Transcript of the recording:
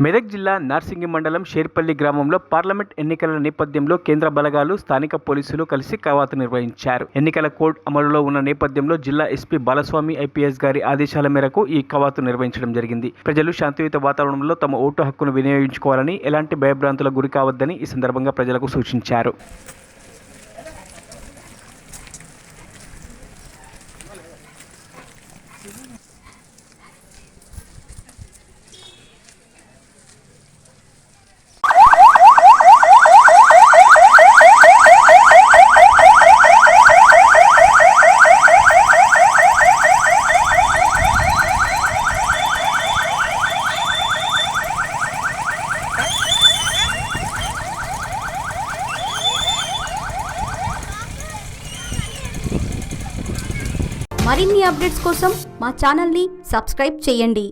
మెదక్ జిల్లా నార్సింగి మండలం షేర్పల్లి గ్రామంలో పార్లమెంట్ ఎన్నికల నేపథ్యంలో కేంద్ర బలగాలు, స్థానిక పోలీసులు కలిసి కవాతు నిర్వహించారు. ఎన్నికల కోడ్ అమలులో ఉన్న నేపథ్యంలో జిల్లా ఎస్పీ బాలస్వామి ఐపీఎస్ గారి ఆదేశాల మేరకు ఈ కవాతు నిర్వహించడం జరిగింది. ప్రజలు శాంతియుత వాతావరణంలో తమ ఓటు హక్కును వినియోగించుకోవాలని, ఎలాంటి భయభ్రాంతులకు గురి కావద్దని ఈ సందర్భంగా ప్రజలకు సూచించారు. మరిన్ని అప్డేట్స్ కోసం మా ఛానల్ని సబ్స్క్రైబ్ చేయండి.